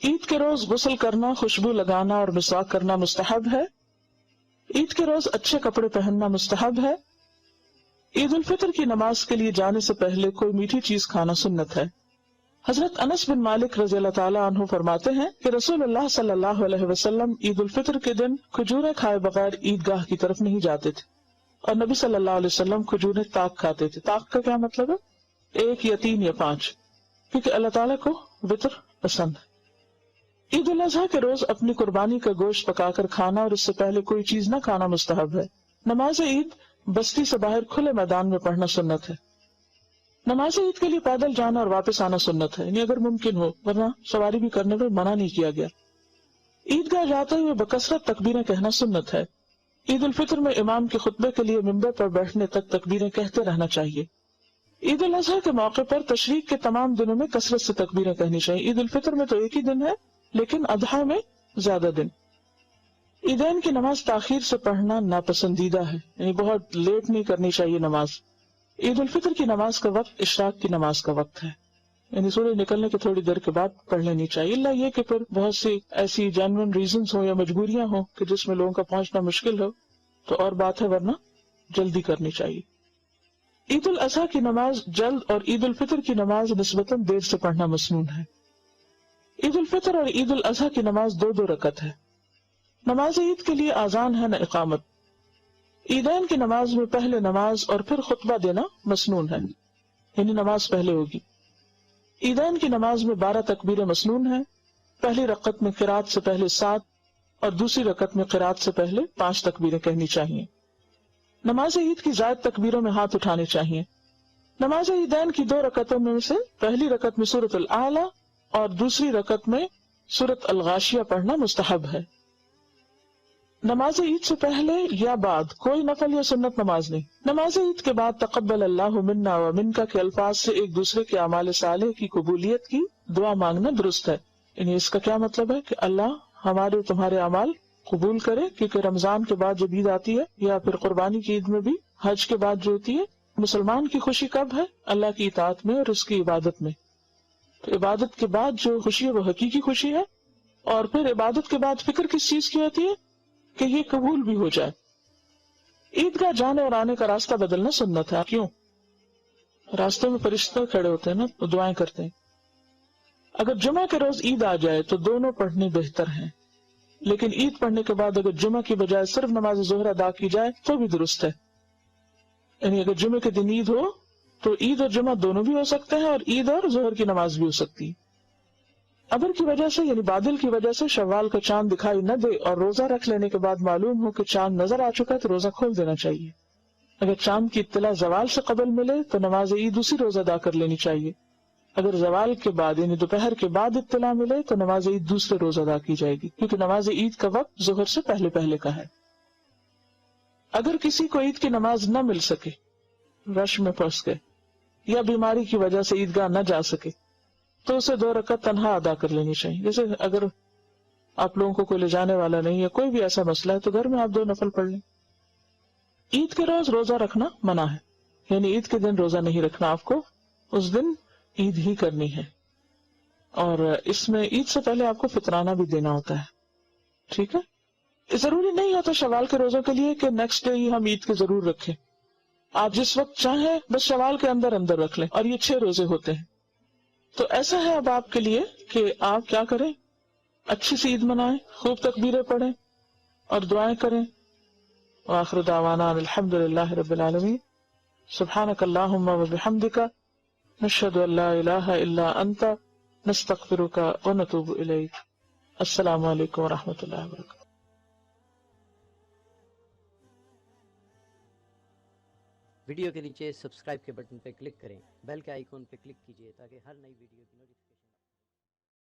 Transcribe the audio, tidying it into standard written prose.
عید کے روز غسل کرنا، خوشبو لگانا اور مسواک کرنا مستحب ہے۔ عید کے روز اچھے کپڑے پہننا مستحب ہے۔ عید الفطر کی نماز کے لیے جانے سے پہلے کوئی میٹھی چیز کھانا سنت ہے۔ حضرت انس بن مالک رضی اللہ تعالیٰ عنہ فرماتے ہیں کہ رسول اللہ صلی اللہ علیہ وسلم عید الفطر کے دن کھجوریں کھائے بغیر عیدگاہ کی طرف نہیں جاتے تھے، اور نبی صلی اللہ علیہ وسلم کھجوریں تاک کھاتے تھے۔ تاک کا کیا مطلب ہے؟ 1 یا 3 یا 5، کیونکہ اللہ تعالیٰ کو وطر پسند ہے۔ عید الاضحیٰ کے روز اپنی قربانی کا گوشت پکا کر کھانا اور اس سے پہلے کوئی چیز نہ کھانا مستحب ہے۔ نماز عید بستی سے باہر کھلے میدان میں پڑھنا سنت ہے۔ نماز عید کے لیے پیدل جانا اور واپس آنا سنت ہے، یعنی اگر ممکن ہو، ورنہ سواری بھی کرنے پر منع نہیں کیا گیا۔ عیدگاہ جاتے ہوئے بکثرت تکبیریں کہنا سنت ہے۔ عید الفطر میں امام کے خطبے کے لیے ممبر پر بیٹھنے تک تکبیریں کہتے رہنا چاہیے۔ عید الاضحیٰ کے موقع پر تشریق کے تمام دنوں میں کثرت سے تکبیریں کہنی چاہیے۔ عید الفطر میں تو ایک ہی دن ہے، لیکن اضحیٰ میں زیادہ دن۔ عیدین کی نماز تاخیر سے پڑھنا ناپسندیدہ ہے، یعنی بہت لیٹ نہیں کرنی چاہیے نماز۔ عید الفطر کی نماز کا وقت اشراق کی نماز کا وقت ہے، یعنی سورج نکلنے کے تھوڑی دیر کے بعد پڑھ لینی چاہیے، اللہ یہ کہ پھر بہت سی ایسی جینوئن ریزنز ہوں یا مجبوریاں ہوں کہ جس میں لوگوں کا پہنچنا مشکل ہو تو اور بات ہے، ورنہ جلدی کرنی چاہیے۔ عید الاضحیٰ کی نماز جلد اور عید الفطر کی نماز نسبتاً دیر سے پڑھنا مسنون ہے۔ عید الفطر اور عید الاضحیٰ کی نماز 2 رکعت ہے۔ نماز عید کے لیے آذان ہے نہ اقامت۔ عیدین کی نماز میں پہلے نماز اور پھر خطبہ دینا مسنون ہے، یعنی نماز پہلے ہوگی۔ عیدین کی نماز میں 12 تکبیریں مسنون ہیں۔ پہلی رکعت میں قرات سے پہلے 7 اور دوسری رکعت میں قرات سے پہلے 5 تکبیریں کہنی چاہیے۔ نماز عید کی زائد تکبیروں میں ہاتھ اٹھانے چاہیے۔ نماز عیدین کی 2 رکعتوں میں سے پہلی رکعت میں سورۃ الاعلی اور دوسری رکعت میں سورۃ الغاشیہ پڑھنا مستحب ہے۔ نماز عید سے پہلے یا بعد کوئی نفل یا سنت نماز نہیں۔ نماز عید کے بعد تقبل اللہ منا و منکا کے الفاظ سے ایک دوسرے کے اعمال صالح کی قبولیت کی دعا مانگنا درست ہے، یعنی اس کا کیا مطلب ہے کہ اللہ ہمارے تمہارے اعمال قبول کرے، کیونکہ رمضان کے بعد جب عید آتی ہے یا پھر قربانی کی عید میں بھی، حج کے بعد جو ہوتی ہے، مسلمان کی خوشی کب ہے؟ اللہ کی اطاعت میں اور اس کی عبادت میں۔ تو عبادت کے بعد جو خوشی ہے وہ حقیقی خوشی ہے، اور پھر عبادت کے بعد فکر کس چیز کی ہوتی ہے کہ یہ قبول بھی ہو جائے۔ عیدگاہ جانے اور آنے کا راستہ بدلنا سنت ہے۔ کیوں؟ راستے میں فرشتے کھڑے ہوتے ہیں نا، تو دعائیں کرتے ہیں۔ اگر جمعہ کے روز عید آ جائے تو دونوں پڑھنے بہتر ہیں، لیکن عید پڑھنے کے بعد اگر جمعہ کی بجائے صرف نماز ظہر ادا کی جائے تو بھی درست ہے، یعنی اگر جمعے کے دن عید ہو تو عید اور جمعہ دونوں بھی ہو سکتے ہیں، اور عید اور ظہر کی نماز بھی ہو سکتی ہے۔ ابر کی وجہ سے یعنی بادل کی وجہ سے شوال کا چاند دکھائی نہ دے اور روزہ رکھ لینے کے بعد معلوم ہو کہ چاند نظر آ چکا ہے تو روزہ کھول دینا چاہیے۔ اگر چاند کی اطلاع زوال سے قبل ملے تو نماز عید اسی روز ادا کر لینی چاہیے۔ اگر زوال کے بعد یعنی دوپہر کے بعد اطلاع ملے تو نماز عید دوسرے روز ادا کی جائے گی، کیونکہ نماز عید کا وقت ظہر سے پہلے پہلے کا ہے۔ اگر کسی کو عید کی نماز نہ مل سکے، رش میں پھنس گئے یا بیماری کی وجہ سے عیدگاہ نہ جا سکے، تو اسے 2 رکعت تنہا ادا کر لینی چاہیے۔ جیسے اگر آپ لوگوں کو کوئی لے جانے والا نہیں ہے، کوئی بھی ایسا مسئلہ ہے، تو گھر میں آپ 2 نفل پڑھ لیں۔ عید کے روز روزہ رکھنا منع ہے، یعنی عید کے دن روزہ نہیں رکھنا، آپ کو اس دن عید ہی کرنی ہے، اور اس میں عید سے پہلے آپ کو فطرانہ بھی دینا ہوتا ہے، ٹھیک ہے۔ ضروری نہیں ہوتا شوال کے روزوں کے لیے کہ نیکسٹ ڈے ہی ہم عید کے ضرور رکھیں، آپ جس وقت چاہیں بس شوال کے اندر اندر رکھ لیں، اور یہ 6 روزے ہوتے ہیں۔ تو ایسا ہے اب آپ کے لیے کہ آپ کیا کریں، اچھی سی عید منائیں، خوب تکبیریں پڑھیں اور دعائیں کریں۔ وآخر دعوانا الحمدللہ رب العالمین، سبحانک اللہم وبحمدک، نشہد ان لا الہ الا انت، نستغفرک ونتوب الیک۔ السلام علیکم ورحمۃ اللہ وبرکاتہ۔ ویڈیو کے نیچے سبسکرائب کے بٹن پہ کلک کریں، بیل کے آئیکن پہ کلک کیجیے تاکہ ہر نئی ویڈیو کی نوٹیفکیشن